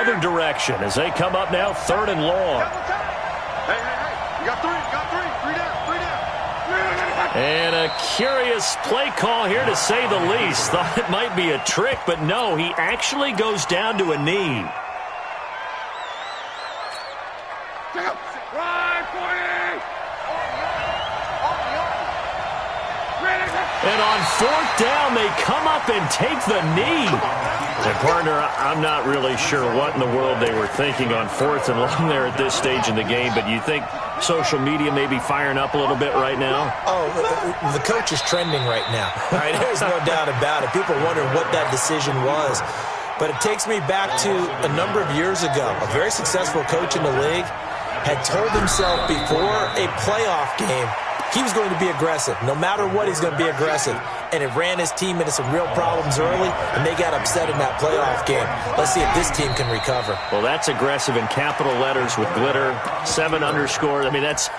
other direction as they come up now 3rd and long. Hey, you got three. Three down. And a curious play call here, to say the least. Thought it might be a trick, but no, he actually goes down to a knee. And on 4th down, they come up and take the knee. And, partner, I'm not really sure what in the world they were thinking on 4th and long there at this stage in the game, but you think social media may be firing up a little bit right now? Oh, the coach is trending right now. All right, there's no doubt about it. People are wondering what that decision was. But it takes me back to a number of years ago. A very successful coach in the league had told himself before a playoff game he was going to be aggressive. No matter what, he's going to be aggressive. And it ran his team into some real problems early, and they got upset in that playoff game. Let's see if this team can recover. Well, that's aggressive in capital letters with glitter, 7 underscore. I mean, that's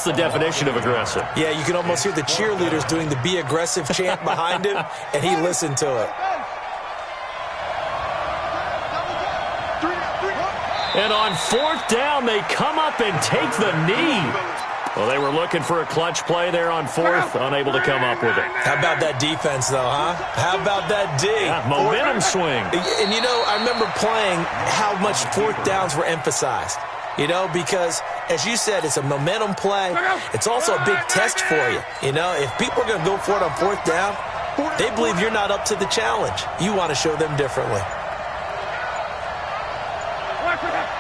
the definition of aggressive. Yeah, you can almost hear the cheerleaders doing the "be aggressive" chant behind him, and he listened to it. And on 4th down, they come up and take the knee. Well, they were looking for a clutch play there on 4th, unable to come up with it. How about that defense, though, huh? How about that D? Yeah, momentum swing. And, you know, I remember playing how much 4th downs were emphasized. You know, because, as you said, it's a momentum play. It's also a big test for you. You know, if people are going to go for it on 4th down, they believe you're not up to the challenge. You want to show them differently.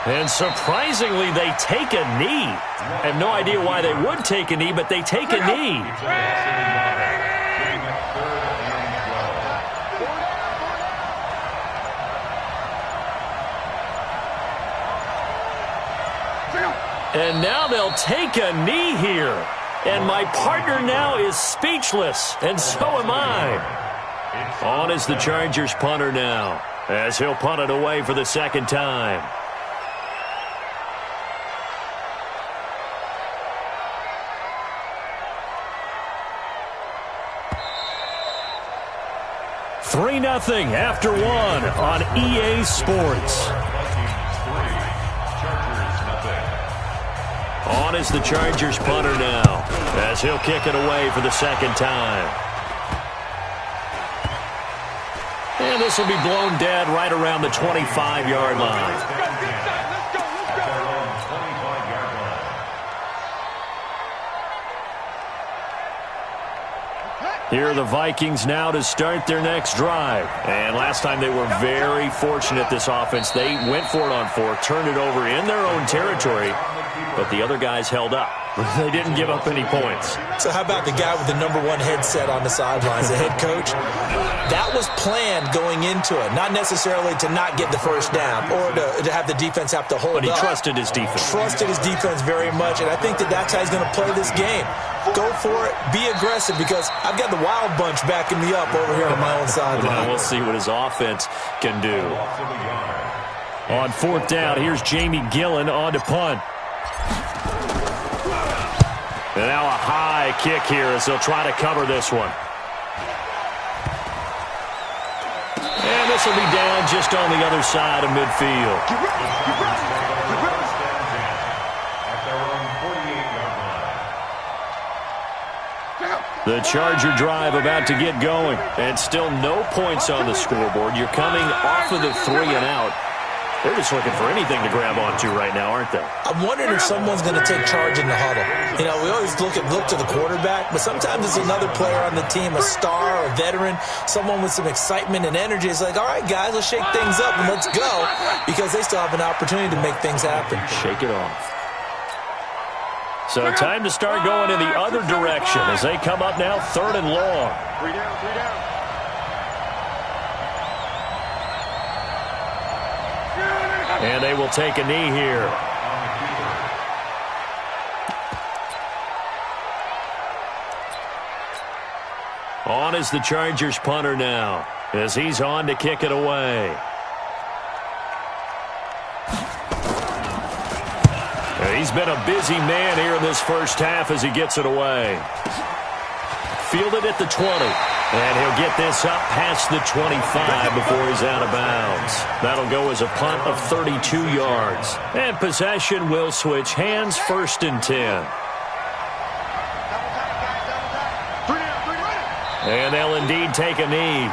And surprisingly, they take a knee. I have no idea why they would take a knee, but they take a knee. And now they'll take a knee here. And my partner now is speechless, and so am I. On is the Chargers punter now, as he'll punt it away for the 2nd time. Three 0 after 1 on EA Sports. On is the Chargers punter now, as he'll kick it away for the 2nd time. And this will be blown dead right around the 25-yard line. Here are the Vikings now to start their next drive. And last time they were very fortunate, this offense. They went for it on 4th, turned it over in their own territory, but the other guys held up. They didn't give up any points. So how about the guy with the #1 headset on the sidelines, the head coach? That was planned going into it, not necessarily to not get the first down or to have the defense have to hold up. But he trusted his defense. Trusted his defense very much, and I think that's how he's going to play this game. Go for it, be aggressive, because I've got the Wild Bunch backing me up over here on my own sideline. We'll see what his offense can do. On 4th down, here's Jamie Gillen on to punt. And now a high kick here as they'll try to cover this one. And this will be down just on the other side of midfield. The Charger drive about to get going. And still no points on the scoreboard. You're coming off of the 3 and out. They're just looking for anything to grab onto right now, aren't they? I'm wondering if someone's going to take charge in the huddle. You know, we always look to the quarterback, but sometimes it's another player on the team, a star, a veteran, someone with some excitement and energy. It's like, all right, guys, let's shake things up and let's go, because they still have an opportunity to make things happen. Shake it off. So time to start going in the other direction as they come up now 3rd and long. 3 down. And they will take a knee here. On is the Chargers punter now, as he's on to kick it away. He's been a busy man here in this first half as he gets it away. Fielded at the 20. And he'll get this up past the 25 before he's out of bounds. That'll go as a punt of 32 yards. And possession will switch hands, 1st and 10. And they'll indeed take a knee.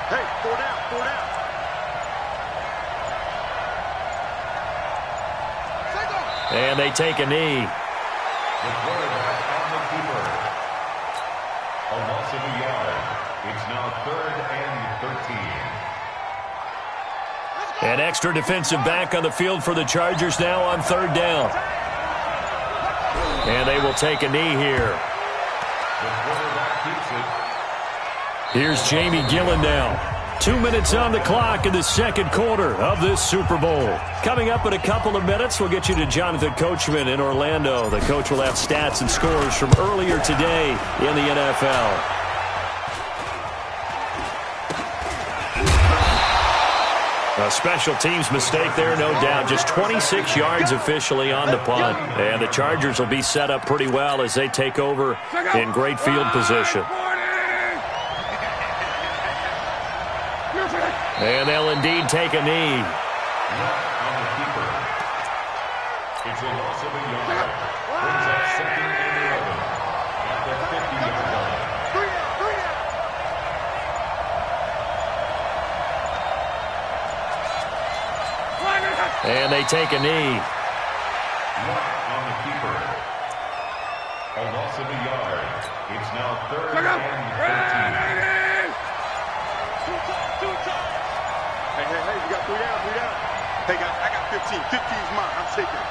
Hey, 4 down, 4 down. And they take a knee. The quarterback on the keeper. A loss of a yard. It's now 3rd and 13. An extra defensive back on the field for the Chargers now on 3rd down. And they will take a knee here. The quarterback keeps it. Here's Jamie Gillen now. 2 minutes on the clock in the 2nd quarter of this Super Bowl. Coming up in a couple of minutes, we'll get you to Jonathan Coachman in Orlando. The coach will have stats and scores from earlier today in the NFL. A special teams mistake there, no doubt. Just 26 yards officially on the punt. And the Chargers will be set up pretty well as they take over in great field position. And they'll indeed take a knee. On the keeper. It's a loss of a yard. Brings up 2nd and 11. At the 50-yard line. And they take a knee. On the keeper. A loss of a yard. It's now 3rd and 13. Hey, you got 3 down, 3 down. Hey, guys, I got 15. 15's mine. I'm taking it.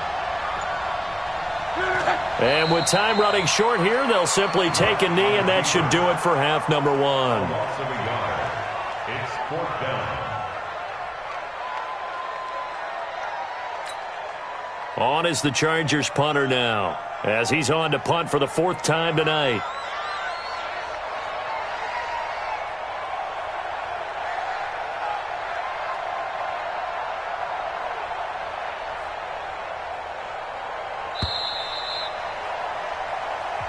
And with time running short here, they'll simply take a knee, and that should do it for half number 1. Loss of a yard. It's 4th down. On is the Chargers punter now, as he's on to punt for the 4th time tonight.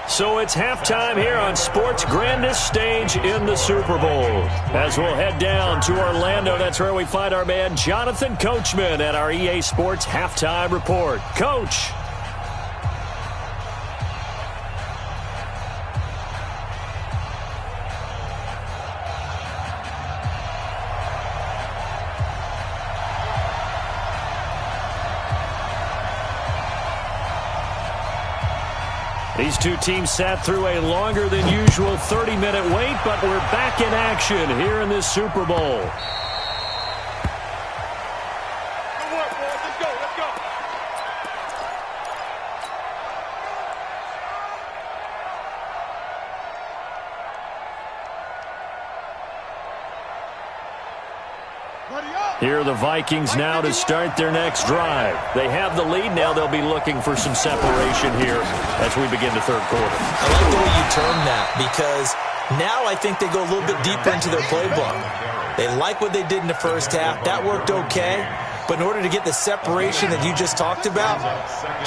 So it's halftime here on sports' grandest stage in the Super Bowl. As we'll head down to Orlando, that's where we find our man Jonathan Coachman at our EA Sports Halftime Report. Coach. These two teams sat through a longer than usual 30-minute wait, but we're back in action here in this Super Bowl. Good work, boys. Let's go, let's go. Here are the Vikings now to start their next drive. They have the lead now. They'll be looking for some separation here as we begin the 3rd quarter. I like the way you term that, because now I think they go a little bit deeper into their playbook. They like what they did in the 1st half. That worked okay. But in order to get the separation that you just talked about,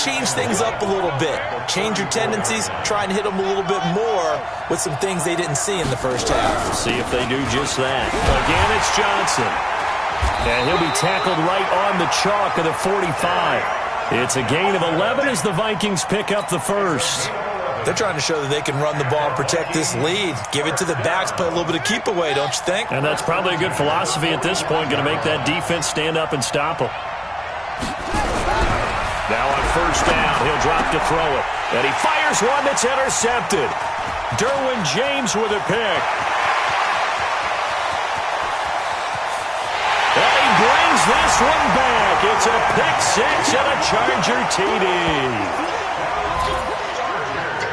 change things up a little bit. Change your tendencies. Try and hit them a little bit more with some things they didn't see in the 1st half. See if they do just that. Again, it's Johnson. And he'll be tackled right on the chalk of the 45. It's a gain of 11 as the Vikings pick up the 1st. They're trying to show that they can run the ball, protect this lead, give it to the backs, play a little bit of keep away, don't you think? And that's probably a good philosophy at this point, going to make that defense stand up and stop them. Now on 1st down, he'll drop to throw it. And he fires one that's intercepted. Derwin James with a pick. And he brings this one back. It's a pick 6 and a Charger TD.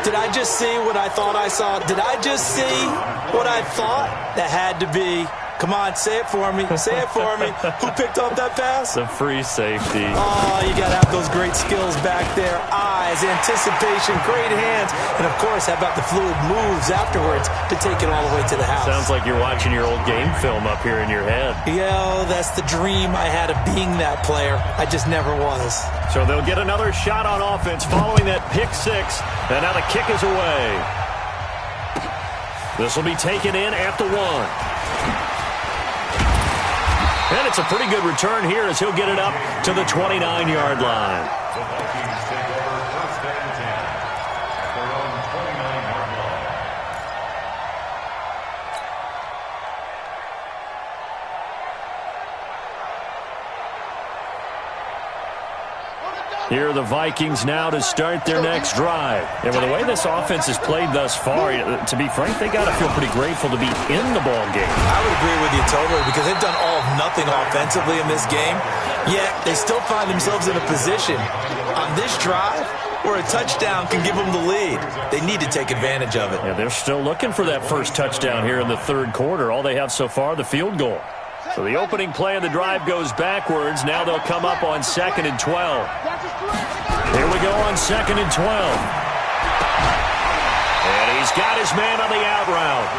Did I just see what I thought I saw? Did I just see what I thought? That had to be Come on, say it for me. Say it for me. Who picked up that pass? The free safety. Oh, you got to have those great skills back there. Eyes, anticipation, great hands. And, of course, how about the fluid moves afterwards to take it all the way to the house? Sounds like you're watching your old game film up here in your head. Yeah, that's the dream I had of being that player. I just never was. So they'll get another shot on offense following that pick six. And now the kick is away. This will be taken in at the 1. And it's a pretty good return here as he'll get it up to the 29-yard line. The Vikings take over first and 10 at their own 29-yard line. Here are the Vikings now to start their next drive. And with the way this offense has played thus far, to be frank, they got to feel pretty grateful to be in the ball game. I would agree with you totally because they've done all of nothing offensively in this game, yet they still find themselves in a position on this drive where a touchdown can give them the lead. They need to take advantage of it. Yeah, they're still looking for that first touchdown here in the third quarter. All they have so far, the field goal. So the opening play of the drive goes backwards. Now they'll come up on 2nd and 12. Here we go on 2nd and 12. And he's got his man on the out route.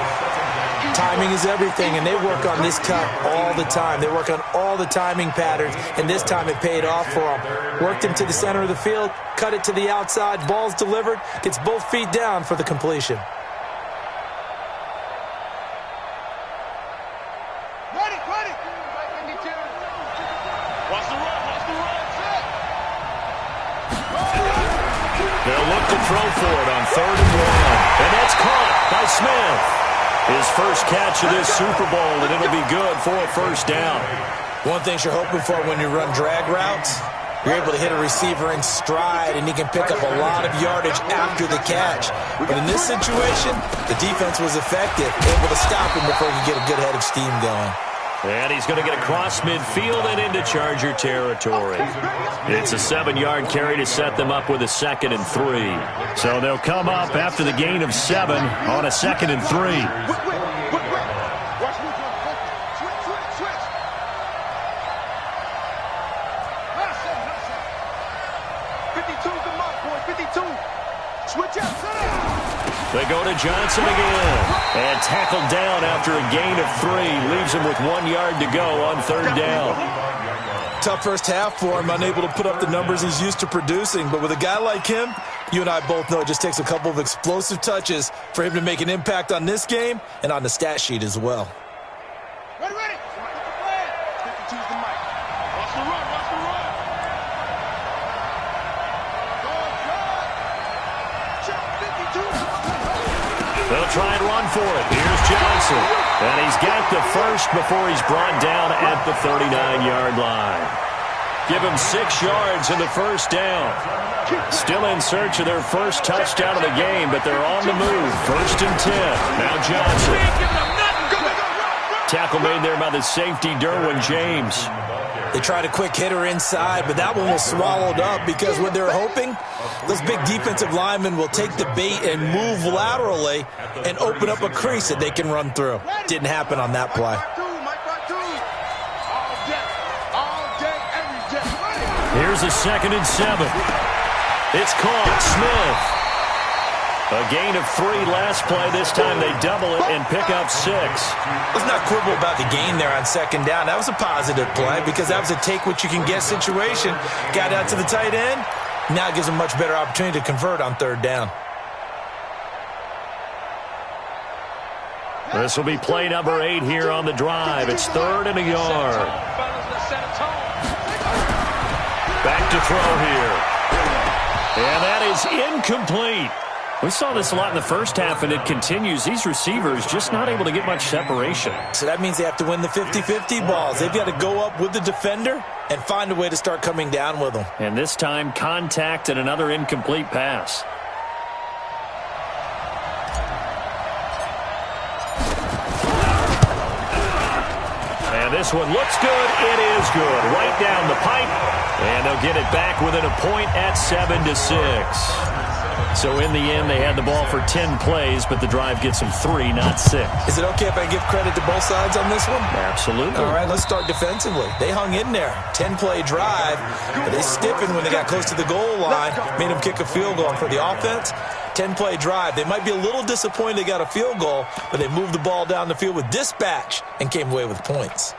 Timing is everything, and they work on this cut all the time. They work on all the timing patterns, and this time it paid off for them. Worked him to the center of the field, cut it to the outside, ball's delivered, gets both feet down for the completion. They'll look to throw for it on 3rd and 1. And that's caught by Smith. His first catch of this Super Bowl, and it'll be good for a first down. One thing you're hoping for when you run drag routes, you're able to hit a receiver in stride, and he can pick up a lot of yardage after the catch. But in this situation, the defense was effective, able to stop him before he could get a good head of steam going. And he's going to get across midfield and into Charger territory. It's a 7-yard carry to set them up with a 2nd and 3. So they'll come up after the gain of 7 on a 2nd and 3. They go to Johnson again. And tackled down after a gain of 3. Leaves him with 1 yard to go on 3rd down. Tough first half for him, unable to put up the numbers he's used to producing. But with a guy like him, you and I both know it just takes a couple of explosive touches for him to make an impact on this game and on the stat sheet as well. Ready, ready. 52's the mic. Watch the run, watch the run. They'll try and run for it. Here's Johnson. And he's got the first before he's brought down at the 39-yard line. Give him 6 yards in the first down. Still in search of their first touchdown of the game, but they're on the move. 1st and 10. Now Johnson. Tackle made there by the safety, Derwin James. They tried a quick hitter inside, but that one was swallowed up because what they're hoping, those big defensive linemen will take the bait and move laterally and open up a crease that they can run through. Didn't happen on that play. Here's a 2nd and 7. It's caught. Smith. A gain of 3 last play. This time they double it and pick up 6. Let's not quibble about the gain there on 2nd down. That was a positive play because that was a take-what-you-can-get situation. Got out to the tight end. Now it gives them a much better opportunity to convert on 3rd down. This will be play number 8 here on the drive. It's 3rd and a yard. Back to throw here. And that is incomplete. We saw this a lot in the first half, and it continues. These receivers just not able to get much separation. So that means they have to win the 50-50 balls. They've got to go up with the defender and find a way to start coming down with them. And this time, contact and another incomplete pass. And this one looks good. It is good. Right down the pipe. And they'll get it back within a point at 7-6. So in the end, they had the ball for 10 plays, but the drive gets them 3, not 6. Is it okay if I give credit to both sides on this one? Absolutely. All right, let's start defensively. They hung in there. 10-play drive, but they stiffened when they got close to the goal line, made them kick a field goal. And for the offense, 10-play drive. They might be a little disappointed they got a field goal, but they moved the ball down the field with dispatch and came away with points.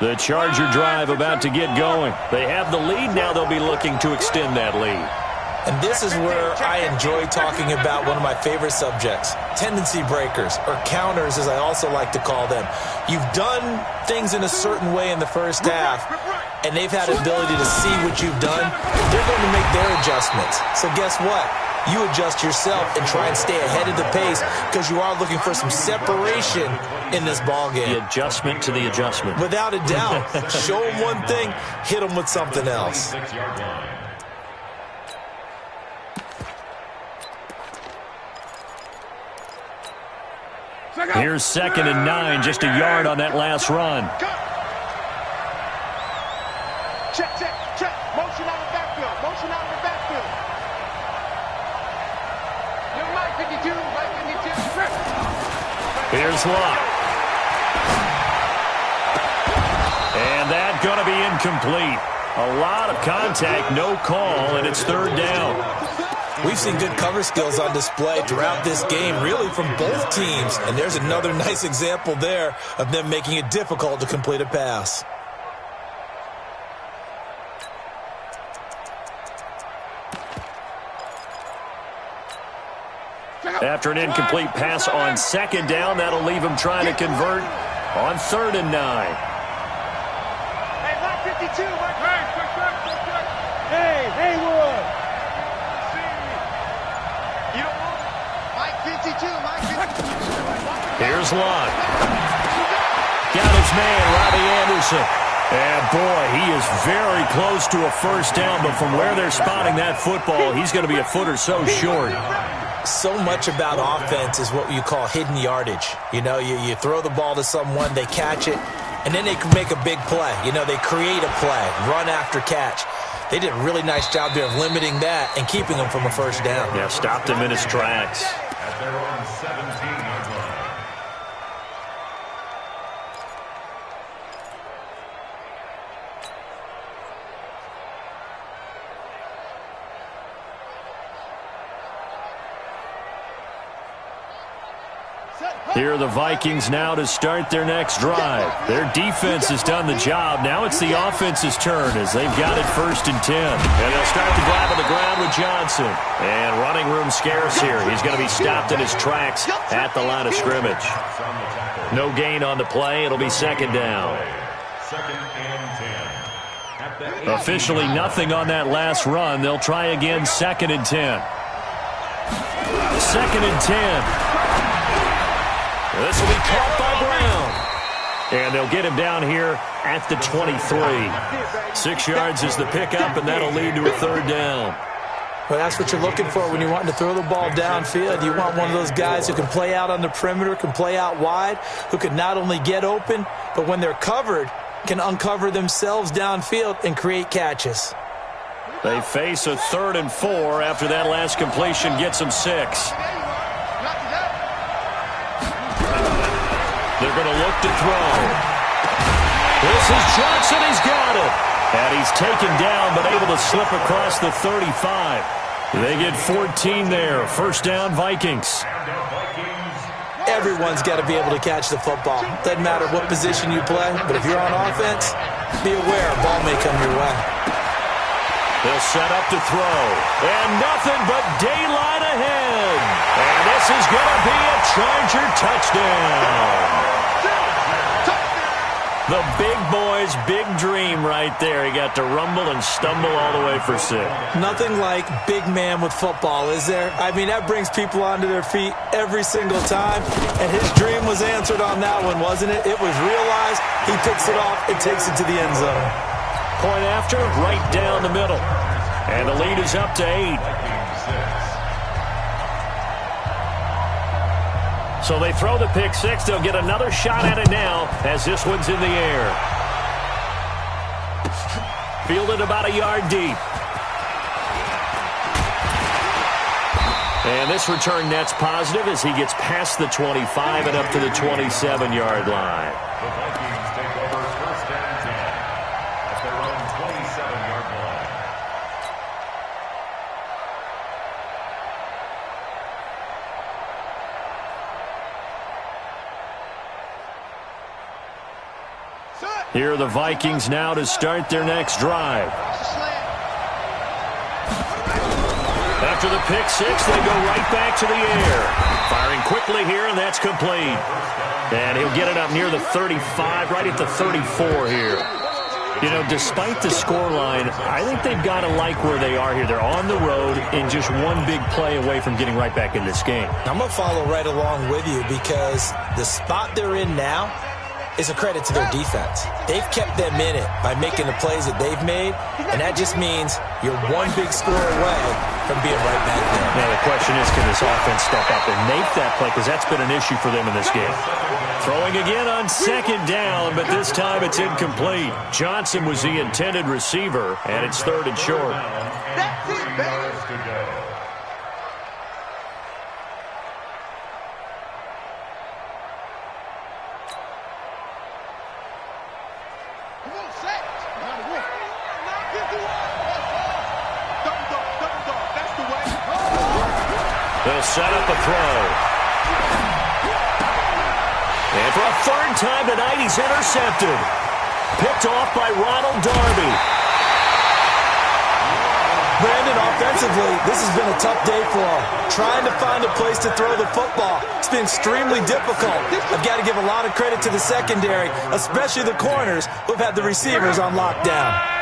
The Charger drive about to get going. They have the lead. Now they'll be looking to extend that lead. And this is where I enjoy talking about one of my favorite subjects, tendency breakers, or counters as I also like to call them. You've done things in a certain way in the first half, and they've had the ability to see what you've done. They're going to make their adjustments. So guess what? You adjust yourself and try and stay ahead of the pace because you are looking for some separation in this ball game. The adjustment to the adjustment. Without a doubt. Show them one thing, hit them with something else. Here's 2nd and 9, just a yard on that last run. Check, check, check. Motion out of the backfield. Motion out of the backfield. You're Mike 52, Mike 52. Here's Locke. And that's going to be incomplete. A lot of contact, no call, and it's 3rd down. We've seen good cover skills on display throughout this game, really from both teams. And there's another nice example there of them making it difficult to complete a pass. After an incomplete pass on 2nd down, that'll leave him trying to convert on 3rd and 9. Hey, Mike 52, Mike. Hey, Haywood. You don't want Mike 52, Mike 52. Here's Locke. Got his man, Robbie Anderson. And boy, he is very close to a 1st down, but from where they're spotting that football, he's going to be a foot or so short. So much about offense is what you call hidden yardage. You know, you throw the ball to someone, they catch it, and then they can make a big play. You know, they create a play, run after catch. They did a really nice job there of limiting that and keeping him from a 1st down. Yeah, stopped him in his tracks. At their own 17-yard line. Here are the Vikings now to start their next drive. Their defense has done the job. Now it's the offense's turn as they've got it 1st and 10. And they'll start the drive on the ground with Johnson. And running room scarce here. He's going to be stopped in his tracks at the line of scrimmage. No gain on the play. It'll be 2nd down. 2nd and 10. Officially nothing on that last run. They'll try again 2nd and 10. 2nd and 10. This will be caught by Brown. And they'll get him down here at the 23. 6 yards is the pickup, and that'll lead to a 3rd down. Well, that's what you're looking for when you're wanting to throw the ball downfield. You want one of those guys who can play out on the perimeter, can play out wide, who can not only get open, but when they're covered, can uncover themselves downfield and create catches. They face a 3rd and 4 after that last completion gets them 6. They're going to look to throw. This is Johnson. He's got it. And he's taken down, but able to slip across the 35. They get 14 there. 1st down, Vikings. Everyone's got to be able to catch the football. Doesn't matter what position you play, but if you're on offense, be aware a ball may come your way. They'll set up to throw. And nothing but daylight ahead. And this is going to be a Charger touchdown. The big boy's big dream right there. He got to rumble and stumble all the way for 6. Nothing like big man with football, is there? I mean, that brings people onto their feet every single time. And his dream was answered on that one, wasn't it? It was realized. He picks it off and takes it to the end zone. Point after, right down the middle. And the lead is up to 8. So they throw the pick 6. They'll get another shot at it now as this one's in the air. Fielded about a yard deep. And this return net's positive as he gets past the 25 and up to the 27-yard line. The Vikings take over first down 10 at their own 27-yard line. Here are the Vikings now to start their next drive. After the pick six, they go right back to the air. Firing quickly here, and that's complete. And he'll get it up near the 35, right at the 34 here. You know, despite the scoreline, I think they've got to like where they are here. They're on the road and just one big play away from getting right back in this game. I'm going to follow right along with you because the spot they're in now is a credit to their defense. They've kept them in it by making the plays that they've made, and that just means you're one big score away from being right back there. Now, the question is, can this offense step up and make that play? Because that's been an issue for them in this game. Throwing again on second down, but this time it's incomplete. Johnson was the intended receiver, and it's third and short. That's it, baby. They'll set up a throw. And for a third time tonight, he's intercepted. Picked off by Ronald Darby. Brandon, offensively, this has been a tough day for him. Trying to find a place to throw the football. It's been extremely difficult. I've got to give a lot of credit to the secondary, especially the corners who've had the receivers on lockdown.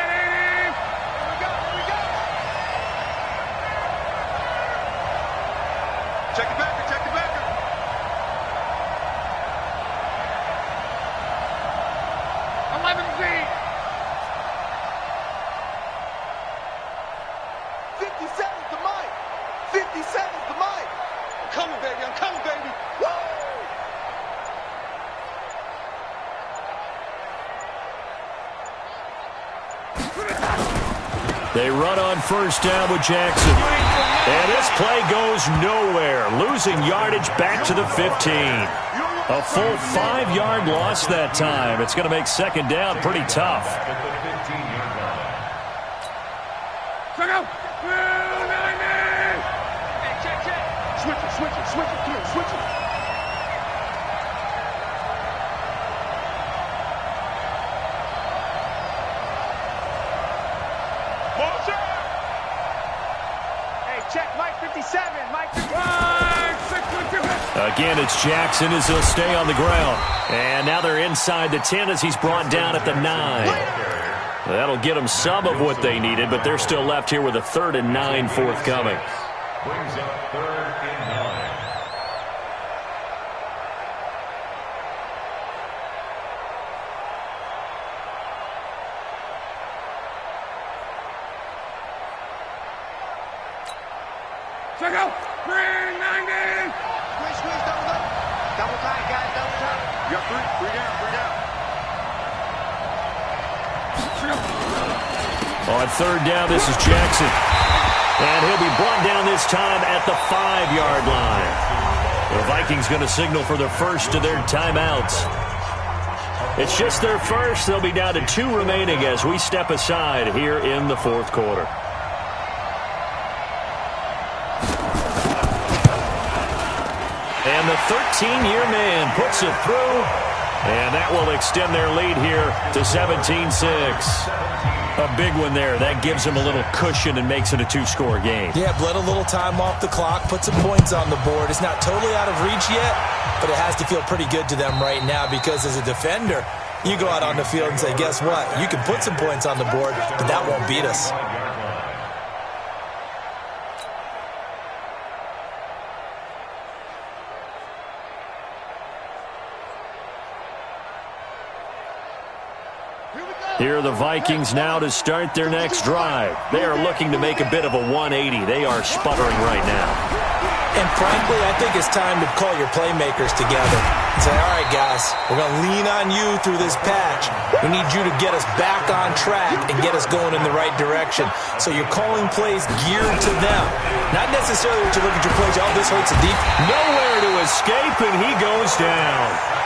Check it back, check it back. They run on first down with Jackson. And this play goes nowhere. Losing yardage back to the 15. A full 5-yard loss that time. It's going to make second down pretty tough. At the 15-yard line. Switch it, come on, switch it. Again, it's Jackson as he'll stay on the ground. And now they're inside the 10 as he's brought down at the 9. That'll get them some of what they needed, but they're still left here with a 3rd and 9 forthcoming. Brings up 3rd and 9. Check out! 390! Squeeze, double tight, guys, double tight. You got three down. On 3rd down, this is Jackson. And he'll be brought down this time at the 5-yard line. The Vikings going to signal for the first of their timeouts. It's just their first. They'll be down to 2 remaining as we step aside here in the 4th quarter. And the 13-year man puts it through. And that will extend their lead here to 17-6. A big one there. That gives them a little cushion and makes it a 2-score game. Yeah, bled a little time off the clock, put some points on the board. It's not totally out of reach yet, but it has to feel pretty good to them right now because as a defender, you go out on the field and say, guess what? You can put some points on the board, but that won't beat us. Here are the Vikings now to start their next drive. They are looking to make a bit of a 180. They are sputtering right now. And frankly, I think it's time to call your playmakers together and say, all right, guys, we're going to lean on you through this patch. We need you to get us back on track and get us going in the right direction. So you're calling plays geared to them. Not necessarily that you look at your plays, oh, this hurts the deep. Nowhere to escape, and he goes down.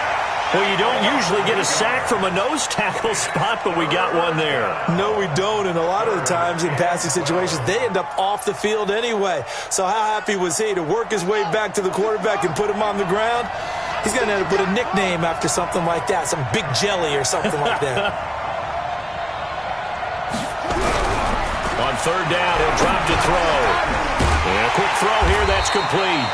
Well, you don't usually get a sack from a nose tackle spot, but we got one there. No, we don't, and a lot of the times in passing situations, they end up off the field anyway. So how happy was he to work his way back to the quarterback and put him on the ground? He's going to end up with a nickname after something like that, some Big Jelly or something like that. On third down, he'll drop to throw. And a quick throw here, that's complete.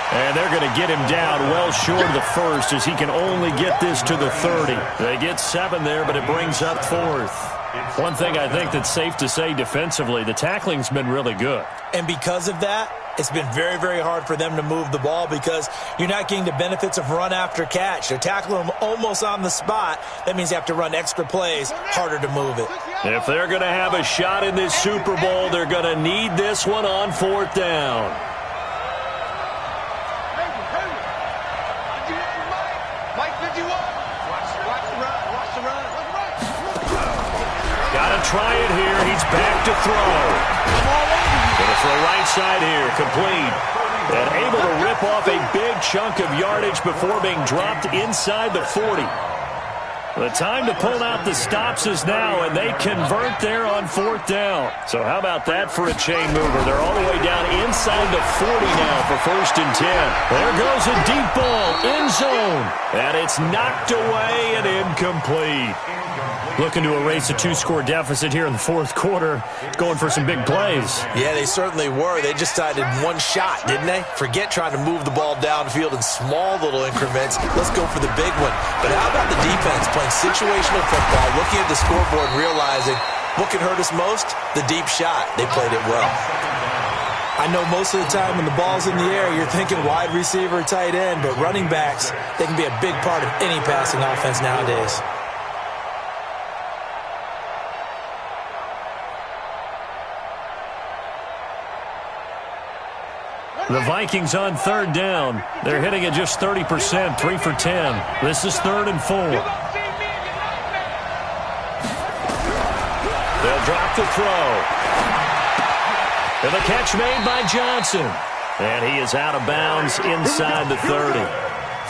And they're going to get him down well short of the first as he can only get this to the 30. They get 7 there, but it brings up 4th. One thing I think that's safe to say defensively, the tackling's been really good. And because of that, it's been very, very hard for them to move the ball because you're not getting the benefits of run after catch. They're tackling them almost on the spot. That means they have to run extra plays, harder to move it. If they're going to have a shot in this Super Bowl, they're going to need this one on 4th down. Got to try it here. He's back to throw. Going to throw right side here. Complete. And able to rip off a big chunk of yardage before being dropped inside the 40. The time to pull out the stops is now, and they convert there on 4th down. So how about that for a chain mover? They're all the way down inside the 40 now for 1st and 10. There goes a deep ball, end zone, and it's knocked away and incomplete. Looking to erase a 2-score deficit here in the 4th quarter, going for some big plays. Yeah, they certainly were. They just decided one shot, didn't they? Forget trying to move the ball downfield in small little increments. Let's go for the big one. But how about the defense playing situational football, looking at the scoreboard and realizing what can hurt us most? The deep shot. They played it well. I know most of the time when the ball's in the air, you're thinking wide receiver, tight end, but running backs, they can be a big part of any passing offense nowadays. The Vikings on 3rd down. They're hitting at just 30%, 3 for 10. This is 3rd and 4. They'll drop the throw. And the catch made by Johnson. And he is out of bounds inside the 30.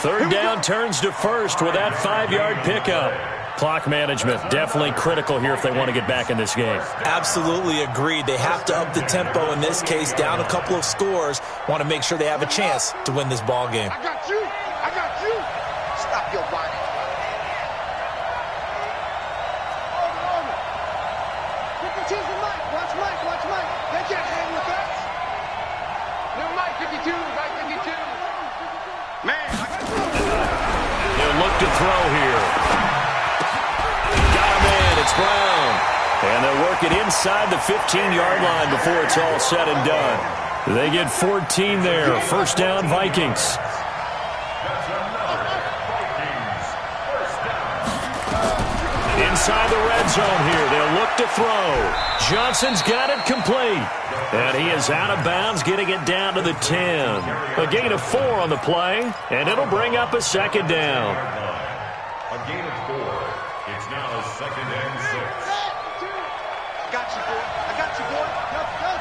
3rd down turns to 1st with that 5-yard pickup. Clock management definitely critical here if they want to get back in this game. Absolutely agreed. They have to up the tempo in this case, down a couple of scores. Want to make sure they have a chance to win this ball game. I got you. I got you. Stop your body. Watch Mike. Watch Mike. They can't hang with us. No, Mike 52. Mike 52. Man, I got you. He'll look to throw here. It's Brown. And they'll work it inside the 15-yard line before it's all said and done. They get 14 there. 1st down, Vikings. Inside the red zone here. They'll look to throw. Johnson's got it complete. And he is out of bounds, getting it down to the 10. A gain of 4 on the play, and it'll bring up a 2nd down. A gain of 4. It's now 2nd and 6. I got you, boy. I got you, boy. Go, go.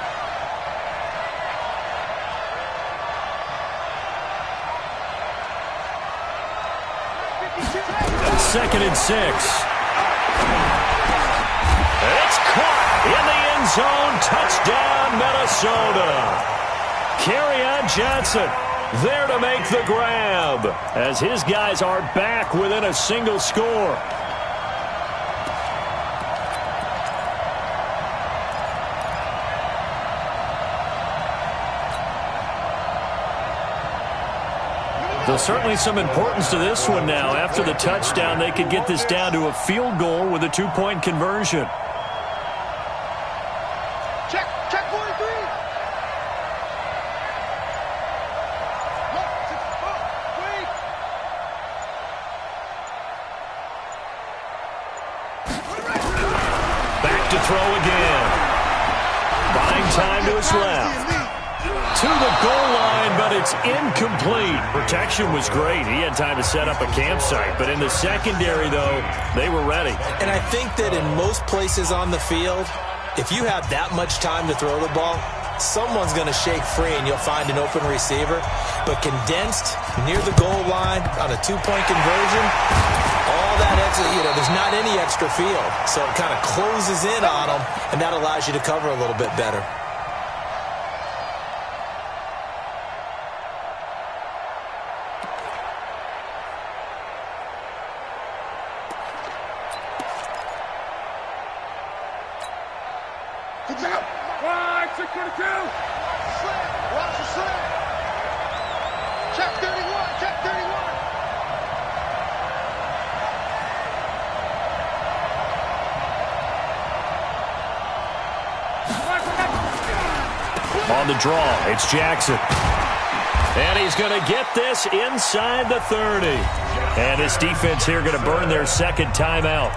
2nd and 6. It's caught in the end zone. Touchdown, Minnesota. Kerryon Johnson there to make the grab as his guys are back within a single score. There's certainly some importance to this one now. After the touchdown, they could get this down to a field goal with a 2-point conversion. Check 43. Back to throw again. Buying time to his left. To the goal line, but it's It's incomplete. Protection was great. He had time to set up a campsite. But in the secondary, though, they were ready. And I think that in most places on the field, if you have that much time to throw the ball, someone's going to shake free and you'll find an open receiver. But condensed near the goal line on a two-point conversion, all that extra, there's not any extra field. So it kind of closes in on them, and that allows you to cover a little bit better. On the draw, it's Jackson. And he's going to get this inside the 30. And this defense here going to burn their second timeout.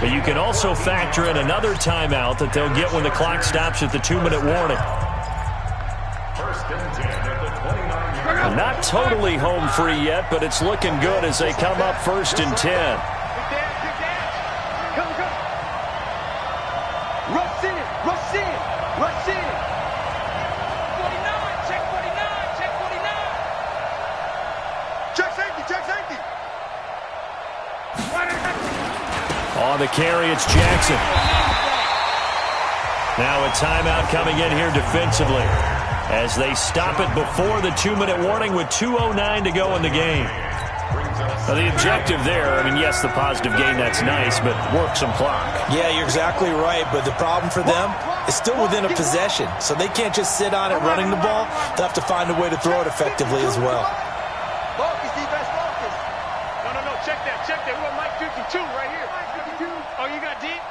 But you can also factor in another timeout that they'll get when the clock stops at the 2-minute warning. Not totally home free yet, but it's looking good as they come up 1st and 10. On the carry, it's Jackson. Now a timeout coming in here defensively as they stop it before the 2-minute warning with 2:09 to go in the game. Now the objective there, yes, the positive gain, that's nice, but work some clock. Yeah, you're exactly right, but the problem for them is still within a possession, so they can't just sit on it running the ball. They'll have to find a way to throw it effectively as well. Focus, defense, focus. No, check that. We got Mike 52 right here. Mike 52. Oh, you got deep?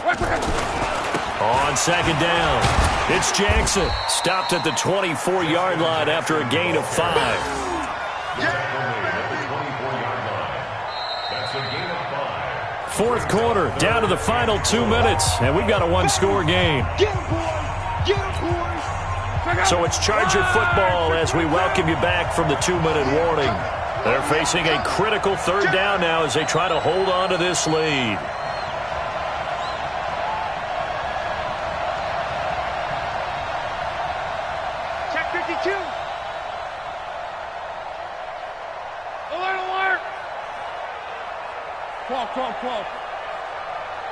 Watch that. On second down, it's Jackson. Stopped at the 24-yard line after a gain of 5. Fourth quarter, down to the final 2 minutes, and we've got a one-score game. So it's Charger football as we welcome you back from the 2-minute warning. They're facing a critical third down now as they try to hold on to this lead. Check 52. Alert. 12.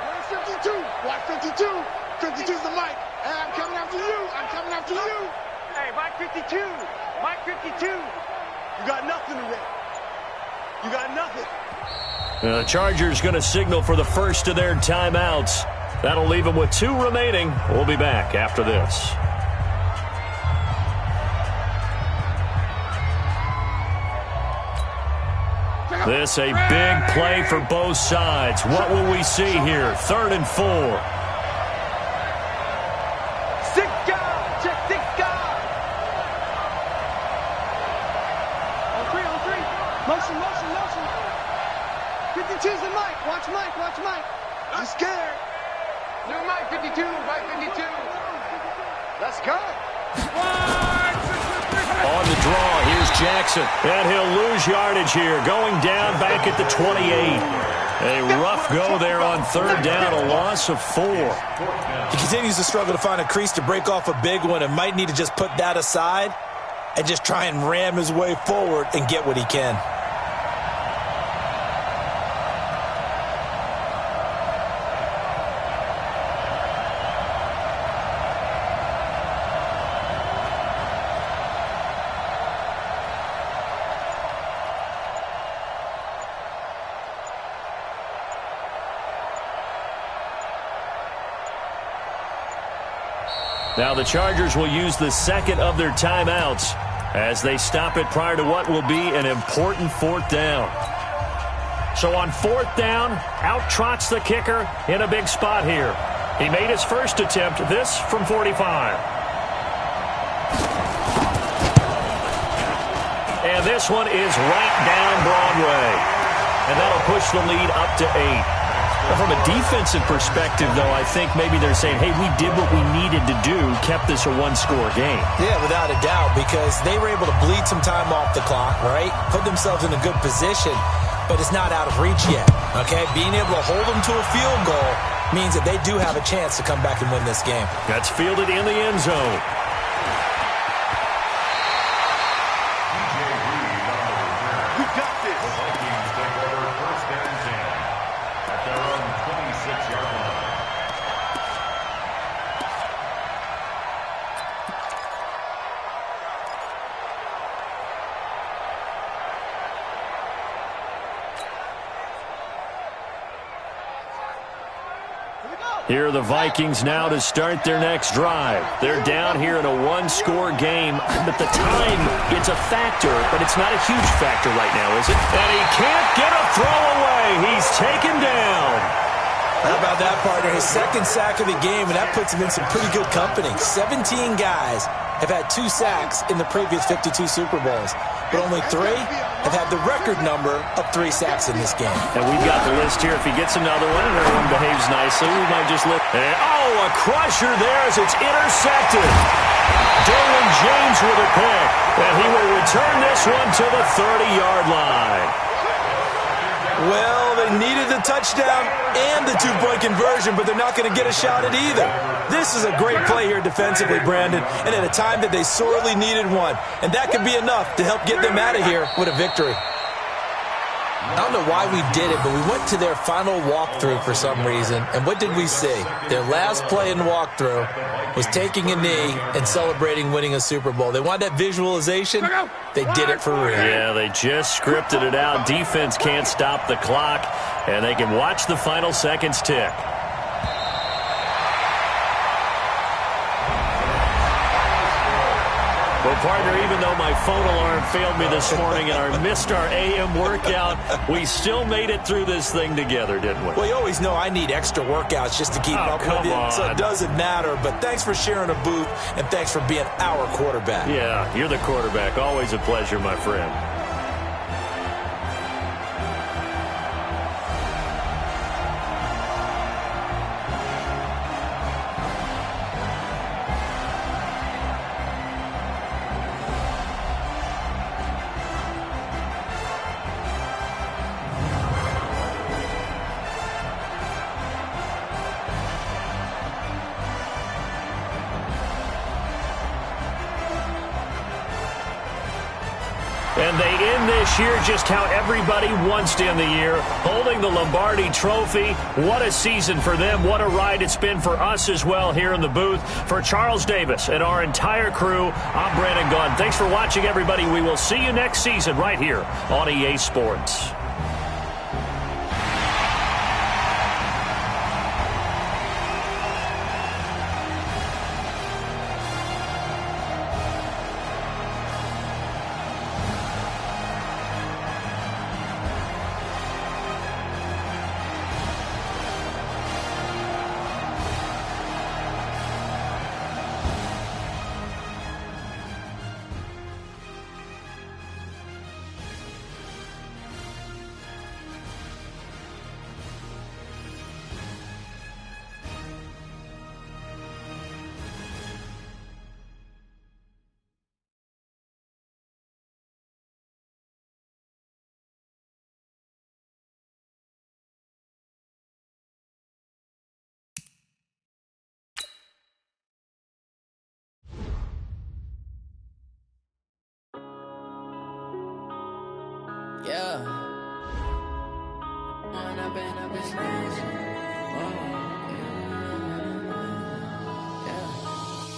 Where's 52? Watch 52. 52's the mic. Hey, I'm coming after you. Hey, Mike 52. You got nothing today. You got nothing. The Chargers going to signal for the first of their timeouts. That'll leave them with 2 remaining. We'll be back after this. This a big play for both sides. What will we see here? 3rd and 4. Motion. 52's the Mike. Watch Mike. I'm scared. New Mike 52. Let's go. On the draw, here's Jackson. And he'll lose yardage here. Going down back at the 28. A rough go there on 3rd down, a loss of 4. He continues to struggle to find a crease to break off a big one and might need to just put that aside and just try and ram his way forward and get what he can. Now the Chargers will use the second of their timeouts as they stop it prior to what will be an important 4th down. So on 4th down, out trots the kicker in a big spot here. He made his first attempt, this from 45. And this one is right down Broadway. And that'll push the lead up to 8. From a defensive perspective, though, I think maybe they're saying, hey, we did what we needed to do, kept this a one-score game. Yeah, without a doubt, because they were able to bleed some time off the clock, right? Put themselves in a good position, but it's not out of reach yet, okay? Being able to hold them to a field goal means that they do have a chance to come back and win this game. That's fielded in the end zone. We got this. The Vikings take over 1st and 10 at their own 26-yard line. Here are the Vikings now to start their next drive. They're down here in a one-score game, but the time, it's a factor, but it's not a huge factor right now, is it? And he can't get a throw away. He's taken down. How about that, partner? His second sack of the game, and that puts him in some pretty good company. 17 guys have had 2 sacks in the previous 52 Super Bowls, but only 3 have had the record number of 3 sacks in this game. And we've got the list here. If he gets another one and everyone behaves nicely, we might just lift. Oh, a crusher there as it's intercepted. Derwin James with a pick, and he will return this one to the 30-yard line. Well, they needed the touchdown and the 2-point conversion, but they're not going to get a shot at either. This is a great play here defensively, Brandon, and at a time that they sorely needed one. And that could be enough to help get them out of here with a victory. I don't know why we did it, but we went to their final walkthrough for some reason. And what did we see? Their last play in walkthrough was taking a knee and celebrating winning a Super Bowl. They wanted that visualization. They did it for real. Yeah, they just scripted it out. Defense can't stop the clock, and they can watch the final seconds tick. Well, partner, even though my phone alarm failed me this morning and I missed our AM workout, we still made it through this thing together, didn't we? Well, you always know I need extra workouts just to keep up with you, so it doesn't matter. But thanks for sharing a booth, and thanks for being our quarterback. Yeah, you're the quarterback. Always a pleasure, my friend. And they end this year just how everybody wants to end the year, holding the Lombardi Trophy. What a season for them. What a ride it's been for us as well here in the booth. For Charles Davis and our entire crew, I'm Brandon Gunn. Thanks for watching, everybody. We will see you next season right here on EA Sports. Yeah. When I've been up this magic.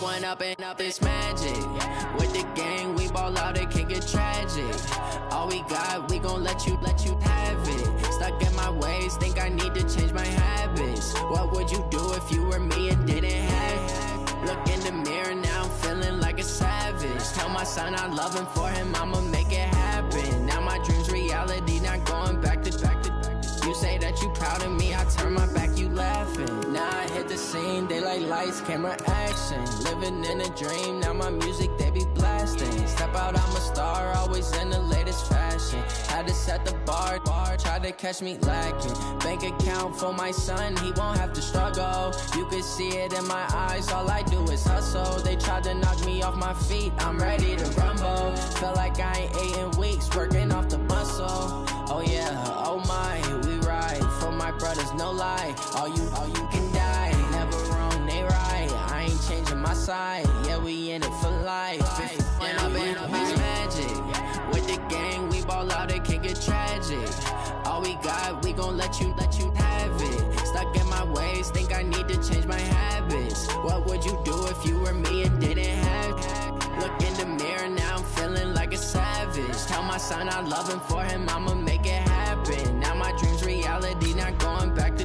When I've been up this magic. With the gang, we ball out, it can get tragic. All we got, we gon' let you have it. Stuck in my ways, think I need to change my habits. What would you do if you were me and didn't have it? Look in the mirror, now I'm feeling like a savage. Tell my son I love him, for him I'ma make it happen. Now my dreams reality, not going back to. You say that you proud of me, I turn my back, you laughing. Now I hit the scene, daylight lights, camera action. Living in a dream, now my music, they be blasting. Step out, I'm a star, always in the latest fashion. Had to set the bar, try tried to catch me lacking. Bank account for my son, he won't have to struggle. You can see it in my eyes, all I do is hustle. They tried to knock me off my feet, I'm ready to rumble. Feel like I ain't ate in weeks, working off the muscle. Oh yeah, oh my, we ride for my brothers, no lie. All you can die, never wrong, they right. I ain't changing my side, yeah, we in it for life. When I've been up is magic. With the gang, we ball out, it can get tragic. All we got, we gon' let you have it. Stuck in my ways, think I need to change my habits. What would you do if you were me and didn't have it? Look in the mirror, now I'm feeling like a savage. Tell my son I love him, for him I'ma make it happen. Now my dream's reality, not going back to.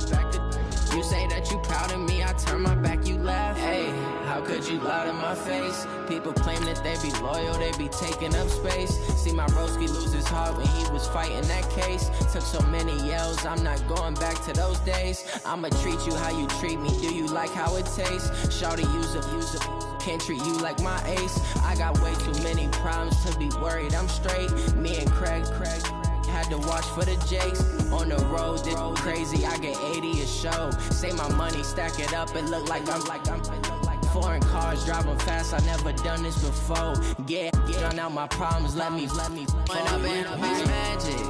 You say that you proud of me, I turn my back, you laugh. Hey, how could you lie to my face? People claim that they be loyal, they be taking up space. See my broski lose his heart when he was fighting that case. Took so many yells, I'm not going back to those days. I'ma treat you how you treat me, do you like how it tastes? Shawty, use it. Can't treat you like my ace. I got way too many problems to be worried, I'm straight. Me and Craig had to watch for the Jakes. On the road, this crazy, I get 80 a show. Say my money, stack it up, it look like I'm foreign cars, driving fast, I never done this before. Get done out my problems, let me When I've been up is magic.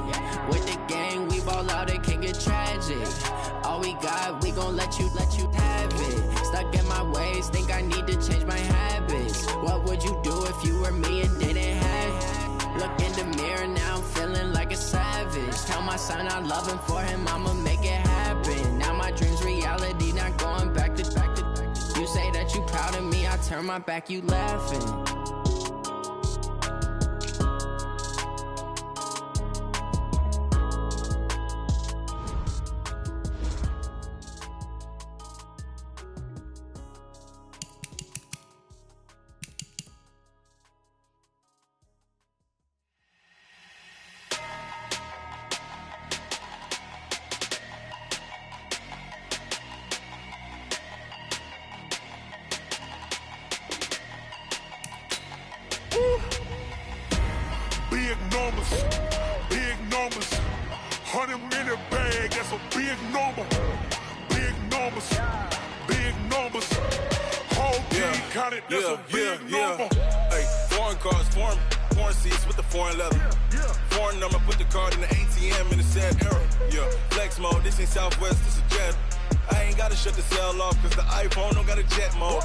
With the gang, we ball out, it can get tragic. All we got, we gon' let you have it. Stuck in my ways, think I need to change my habits. What would you do if you were me and didn't have it? Look in the mirror, now I'm feeling like a savage. Tell my son I love him, for him I'ma make it happen. Now my dream's reality, not going back to. You say that you proud of me, I turn my back, you laughing. Big numbers, 100 minute bag, that's a big number. Big numbers, whole team counted, that's a big number. Hey, foreign cars, foreign seats with the foreign leather. Foreign number, put the card in the ATM in the sad era. Yeah, flex mode, this ain't Southwest, this is jet. I ain't gotta shut the cell off, cause the iPhone don't got a jet mode.